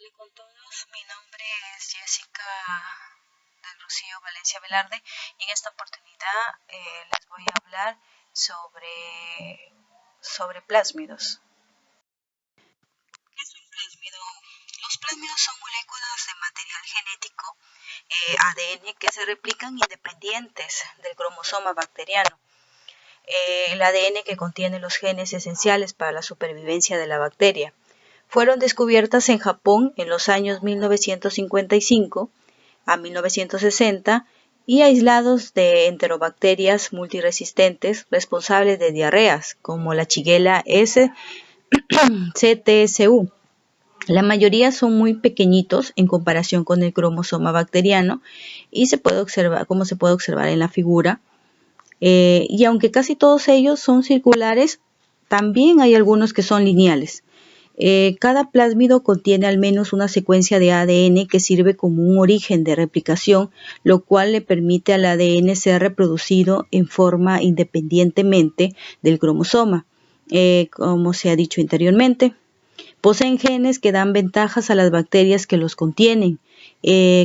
Hola con todos, mi nombre es Jessica del Rocío Valencia Velarde y en esta oportunidad les voy a hablar sobre plásmidos. ¿Qué es un plásmido? Los plásmidos son moléculas de material genético, ADN, que se replican independientes del cromosoma bacteriano. El ADN que contiene los genes esenciales para la supervivencia de la bacteria. Fueron descubiertas en Japón en los años 1955 a 1960 y aislados de enterobacterias multiresistentes responsables de diarreas, como la Shigella S. CTSU. La mayoría son muy pequeñitos en comparación con el cromosoma bacteriano y se puede observar, como se puede observar en la figura. Y aunque casi todos ellos son circulares, también hay algunos que son lineales. Cada plásmido contiene al menos una secuencia de ADN que sirve como un origen de replicación, lo cual le permite al ADN ser reproducido en forma independientemente del cromosoma, como se ha dicho anteriormente. Poseen genes que dan ventajas a las bacterias que los contienen,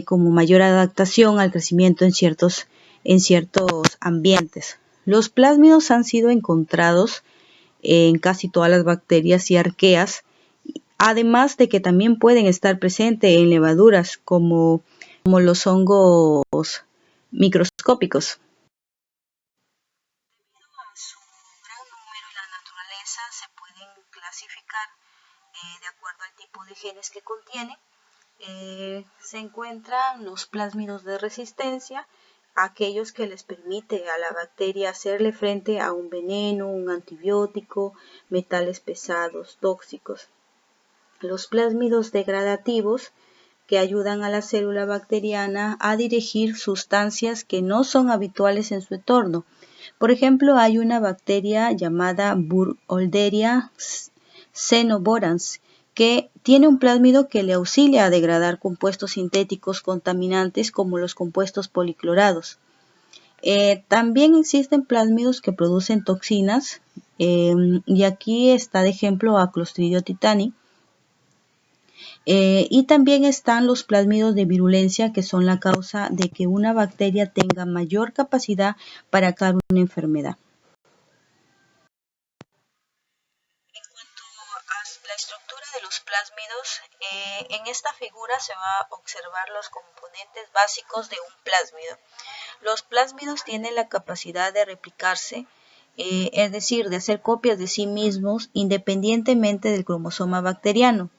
como mayor adaptación al crecimiento en ciertos ambientes. Los plásmidos han sido encontrados en casi todas las bacterias y arqueas, además de que también pueden estar presentes en levaduras como los hongos microscópicos. Debido a su gran número en la naturaleza, se pueden clasificar de acuerdo al tipo de genes que contienen. Se encuentran los plásmidos de resistencia, aquellos que les permite a la bacteria hacerle frente a un veneno, un antibiótico, metales pesados, tóxicos. Los plásmidos degradativos, que ayudan a la célula bacteriana a dirigir sustancias que no son habituales en su entorno. Por ejemplo, hay una bacteria llamada Burkholderia xenoborans, que tiene un plásmido que le auxilia a degradar compuestos sintéticos contaminantes como los compuestos policlorados. También existen plásmidos que producen toxinas, y aquí está de ejemplo a Clostridio tetani. Y también están los plásmidos de virulencia, que son la causa de que una bacteria tenga mayor capacidad para causar una enfermedad. En cuanto a la estructura de los plásmidos, en esta figura se va a observar los componentes básicos de un plásmido. Los plásmidos tienen la capacidad de replicarse, es decir, de hacer copias de sí mismos independientemente del cromosoma bacteriano.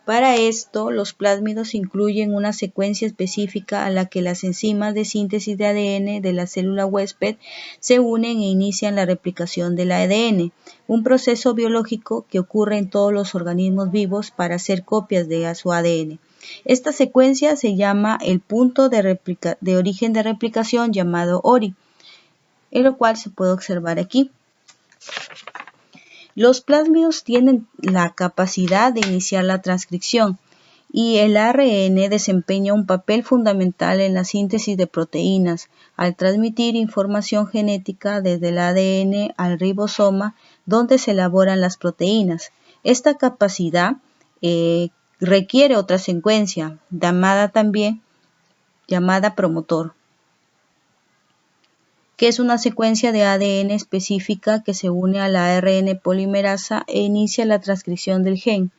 Para esto, los plásmidos incluyen una secuencia específica a la que las enzimas de síntesis de ADN de la célula huésped se unen e inician la replicación del ADN, un proceso biológico que ocurre en todos los organismos vivos para hacer copias de su ADN. Esta secuencia se llama el punto de origen de replicación, llamado ORI, en lo cual se puede observar aquí. Los plásmidos tienen la capacidad de iniciar la transcripción y el ARN desempeña un papel fundamental en la síntesis de proteínas al transmitir información genética desde el ADN al ribosoma, donde se elaboran las proteínas. Esta capacidad requiere otra secuencia, llamada promotor, que es una secuencia de ADN específica que se une a la ARN polimerasa e inicia la transcripción del gen.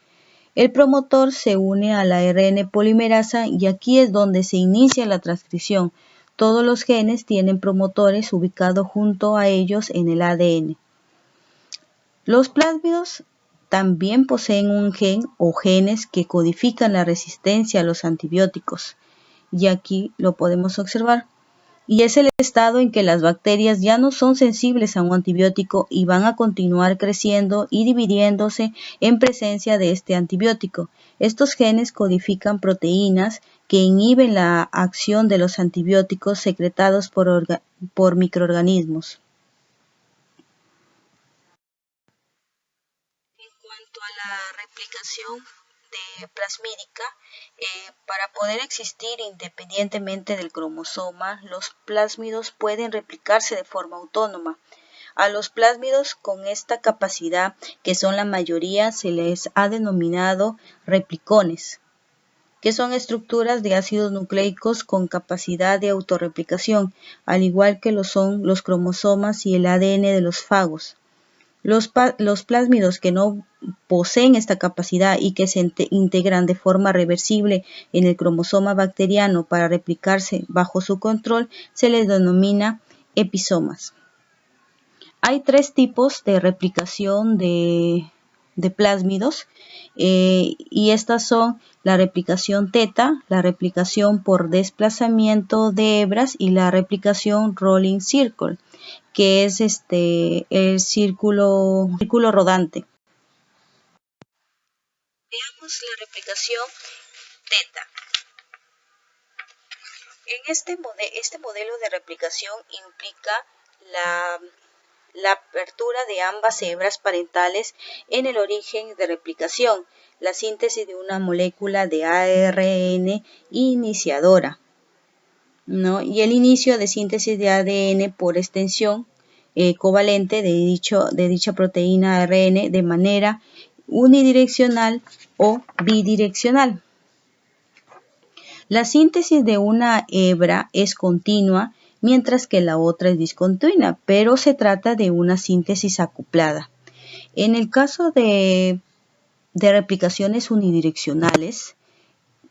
El promotor se une a la ARN polimerasa y aquí es donde se inicia la transcripción. Todos los genes tienen promotores ubicados junto a ellos en el ADN. Los plásmidos también poseen un gen o genes que codifican la resistencia a los antibióticos, y aquí lo podemos observar. Y es el estado en que las bacterias ya no son sensibles a un antibiótico y van a continuar creciendo y dividiéndose en presencia de este antibiótico. Estos genes codifican proteínas que inhiben la acción de los antibióticos secretados por microorganismos. En cuanto a la replicación plasmídica, para poder existir independientemente del cromosoma, los plásmidos pueden replicarse de forma autónoma. A los plásmidos con esta capacidad, que son la mayoría, se les ha denominado replicones. que son estructuras de ácidos nucleicos con capacidad de autorreplicación, al igual que lo son los cromosomas y el ADN de los fagos. Los plásmidos que no poseen esta capacidad y que se integran de forma reversible en el cromosoma bacteriano para replicarse bajo su control se les denomina episomas. Hay tres tipos de replicación de plásmidos y estas son la replicación teta, la replicación por desplazamiento de hebras y la replicación rolling circle, que es el círculo rodante. Veamos la replicación teta. En este modelo de replicación implica la apertura de ambas hebras parentales en el origen de replicación, la síntesis de una molécula de ARN iniciadora, ¿no? Y el inicio de síntesis de ADN por extensión covalente de dicha proteína ARN de manera unidireccional o bidireccional. La síntesis de una hebra es continua, mientras que la otra es discontinua, pero se trata de una síntesis acoplada. En el caso de replicaciones unidireccionales,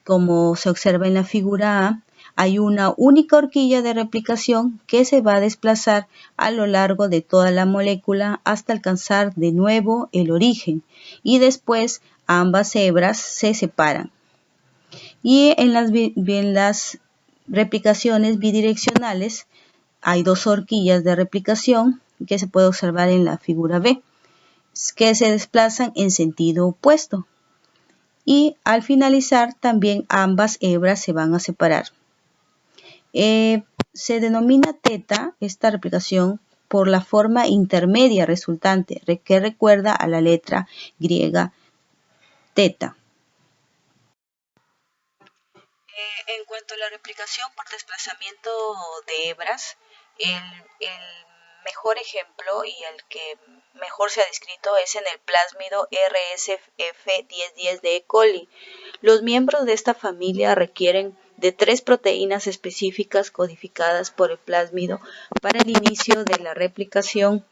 como se observa en la figura A, hay una única horquilla de replicación que se va a desplazar a lo largo de toda la molécula hasta alcanzar de nuevo el origen y después ambas hebras se separan. Y en las replicaciones bidireccionales hay dos horquillas de replicación que se puede observar en la figura B, que se desplazan en sentido opuesto. Y al finalizar también ambas hebras se van a separar. Se denomina teta esta replicación por la forma intermedia resultante que recuerda a la letra griega teta. En cuanto a la replicación por desplazamiento de hebras, el mejor ejemplo y el que mejor se ha descrito es en el plásmido RSF1010 de E. coli. Los miembros de esta familia requieren de 3 proteínas específicas codificadas por el plásmido para el inicio de la replicación,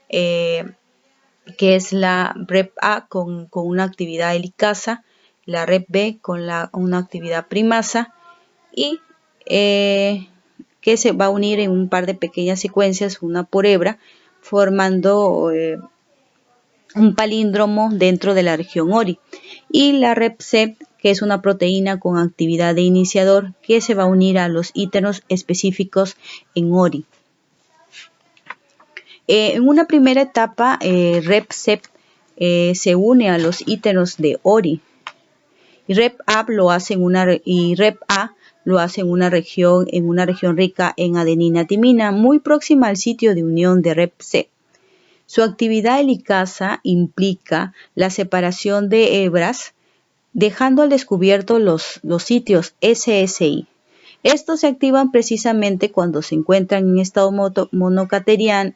que es la REP-A con una actividad helicasa, la REP-B con una actividad primasa y que se va a unir en un par de pequeñas secuencias, una por hebra, formando un palíndromo dentro de la región ORI. Y la REP-C, que es una proteína con actividad de iniciador, que se va a unir a los íteros específicos en ORI. En una primera etapa, REP-C se une a los íteros de ORI. Y REP-A lo hace en una región rica en adenina-timina, muy próxima al sitio de unión de REP-C. Su actividad helicasa implica la separación de hebras, dejando al descubierto los sitios SSI. Estos se activan precisamente cuando se encuentran en estado monocateriano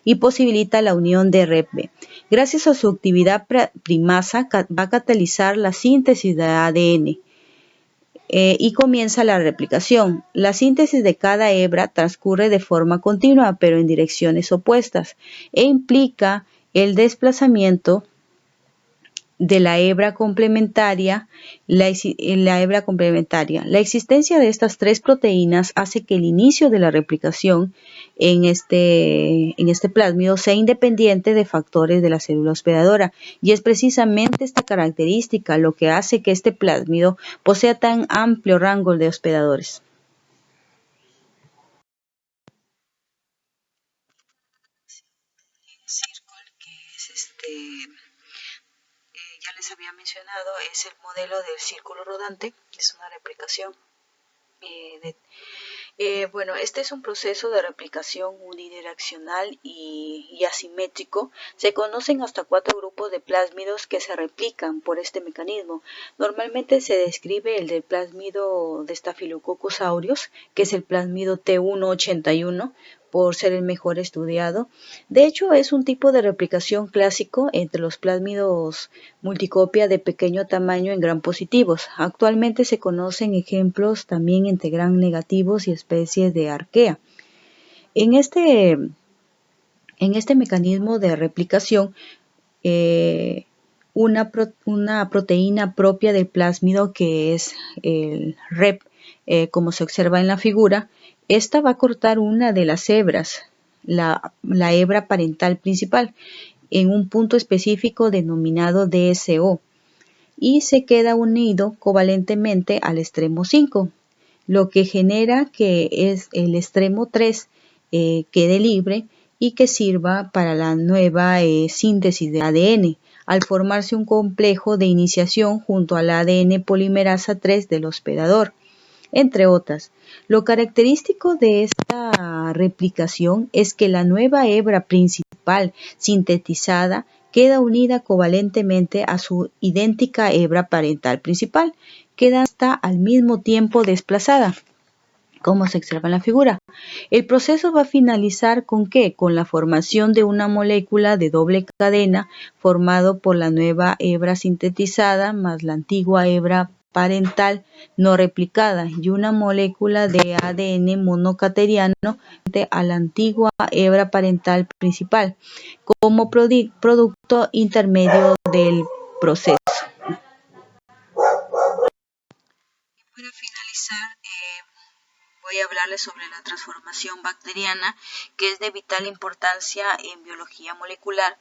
y posibilita la unión de REP-B. Gracias a su actividad primasa va a catalizar la síntesis de ADN y comienza la replicación. La síntesis de cada hebra transcurre de forma continua pero en direcciones opuestas e implica el desplazamiento de la hebra complementaria. La existencia de estas 3 proteínas hace que el inicio de la replicación en este plásmido sea independiente de factores de la célula hospedadora, y es precisamente esta característica lo que hace que este plásmido posea tan amplio rango de hospedadores. Ya les había mencionado, es el modelo del círculo rodante, es una replicación bueno, este es un proceso de replicación unidireccional y asimétrico. Se conocen hasta 4 grupos de plásmidos que se replican por este mecanismo. Normalmente se describe el del plásmido de Staphylococcus aureus, que es el plásmido T181, por ser el mejor estudiado. De hecho, es un tipo de replicación clásico entre los plásmidos multicopia de pequeño tamaño en gram positivos. Actualmente se conocen ejemplos también entre gram negativos y especies de arquea. En este mecanismo de replicación, una proteína propia del plásmido, que es el REP, como se observa en la figura, esta va a cortar una de las hebras, la hebra parental principal, en un punto específico denominado DSO, y se queda unido covalentemente al extremo 5, lo que genera que es el extremo 3 quede libre y que sirva para la nueva síntesis de ADN, al formarse un complejo de iniciación junto al ADN polimerasa 3 del hospedador, entre otras. Lo característico de esta replicación es que la nueva hebra principal sintetizada queda unida covalentemente a su idéntica hebra parental principal, queda hasta al mismo tiempo desplazada, como se observa en la figura. El proceso va a finalizar ¿con qué? Con la formación de una molécula de doble cadena formado por la nueva hebra sintetizada más la antigua hebra parental no replicada y una molécula de ADN monocateriano a la antigua hebra parental principal como producto intermedio del proceso. Y para finalizar, voy a hablarles sobre la transformación bacteriana, que es de vital importancia en biología molecular,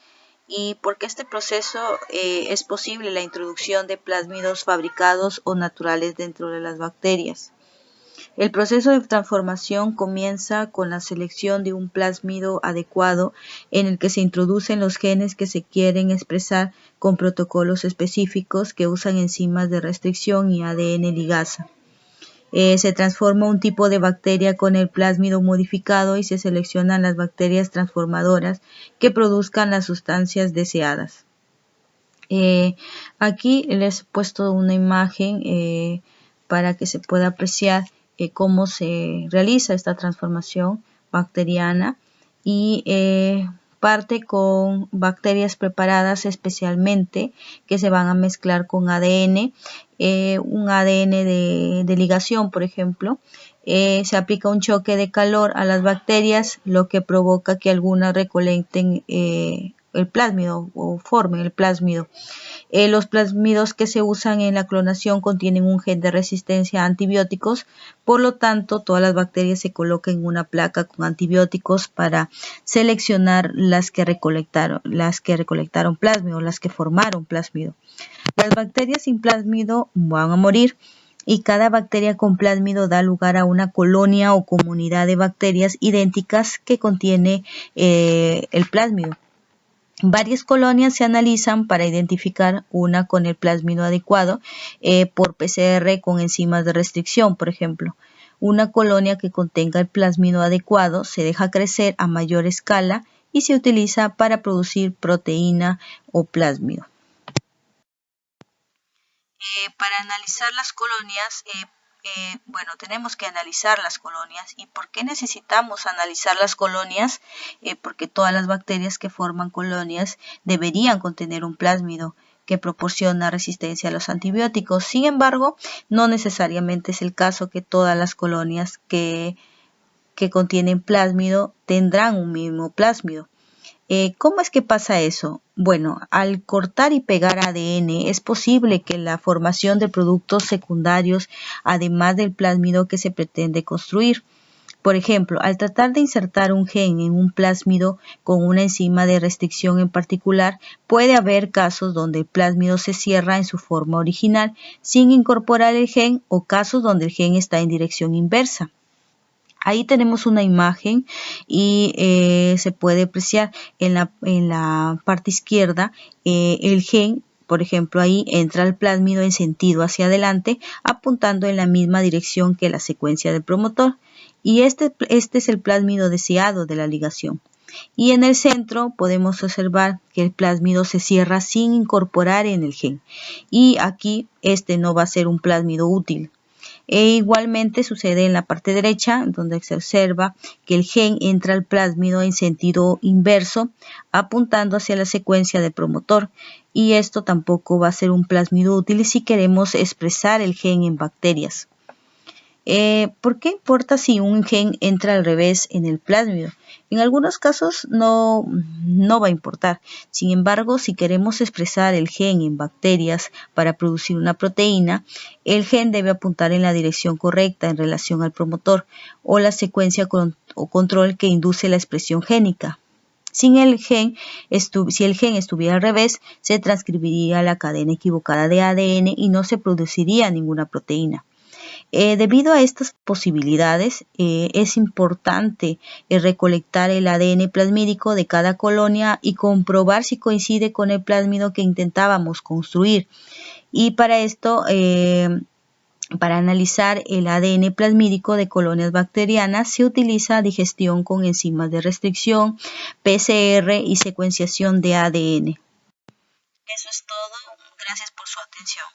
y porque este proceso es posible la introducción de plásmidos fabricados o naturales dentro de las bacterias. El proceso de transformación comienza con la selección de un plásmido adecuado en el que se introducen los genes que se quieren expresar con protocolos específicos que usan enzimas de restricción y ADN ligasa. Se transforma un tipo de bacteria con el plásmido modificado y se seleccionan las bacterias transformadoras que produzcan las sustancias deseadas. Aquí les he puesto una imagen para que se pueda apreciar cómo se realiza esta transformación bacteriana y parte con bacterias preparadas especialmente que se van a mezclar con ADN, un ADN de ligación, por ejemplo. Se aplica un choque de calor a las bacterias, lo que provoca que algunas recolecten el plásmido o formen el plásmido. Los plásmidos que se usan en la clonación contienen un gen de resistencia a antibióticos, por lo tanto todas las bacterias se colocan en una placa con antibióticos para seleccionar las que recolectaron plásmido, las que formaron plásmido. Las bacterias sin plásmido van a morir y cada bacteria con plásmido da lugar a una colonia o comunidad de bacterias idénticas que contiene el plásmido. Varias colonias se analizan para identificar una con el plásmido adecuado por PCR con enzimas de restricción, por ejemplo. Una colonia que contenga el plásmido adecuado se deja crecer a mayor escala y se utiliza para producir proteína o plásmido. Para analizar las colonias, tenemos que analizar las colonias. ¿Y por qué necesitamos analizar las colonias? Porque todas las bacterias que forman colonias deberían contener un plásmido que proporciona resistencia a los antibióticos. Sin embargo, no necesariamente es el caso que todas las colonias que contienen plásmido tendrán un mismo plásmido. ¿Cómo es que pasa eso? Bueno, al cortar y pegar ADN es posible que la formación de productos secundarios, además del plásmido que se pretende construir. Por ejemplo, al tratar de insertar un gen en un plásmido con una enzima de restricción en particular, puede haber casos donde el plásmido se cierra en su forma original sin incorporar el gen o casos donde el gen está en dirección inversa. Ahí tenemos una imagen y se puede apreciar en la parte izquierda el gen, por ejemplo, ahí entra el plásmido en sentido hacia adelante, apuntando en la misma dirección que la secuencia del promotor. Y este es el plásmido deseado de la ligación. Y en el centro podemos observar que el plásmido se cierra sin incorporar en el gen. Y aquí este no va a ser un plásmido útil. Igualmente sucede en la parte derecha, donde se observa que el gen entra al plásmido en sentido inverso, apuntando hacia la secuencia de promotor, y esto tampoco va a ser un plásmido útil si queremos expresar el gen en bacterias. ¿Por qué importa si un gen entra al revés en el plásmido? En algunos casos no va a importar. Sin embargo, si queremos expresar el gen en bacterias para producir una proteína, el gen debe apuntar en la dirección correcta en relación al promotor o la secuencia o control que induce la expresión génica. Si el gen estuviera al revés, se transcribiría la cadena equivocada de ADN y no se produciría ninguna proteína. Debido a estas posibilidades, es importante recolectar el ADN plasmídico de cada colonia y comprobar si coincide con el plásmido que intentábamos construir. Y para esto, para analizar el ADN plasmídico de colonias bacterianas, se utiliza digestión con enzimas de restricción, PCR y secuenciación de ADN. Eso es todo. Gracias por su atención.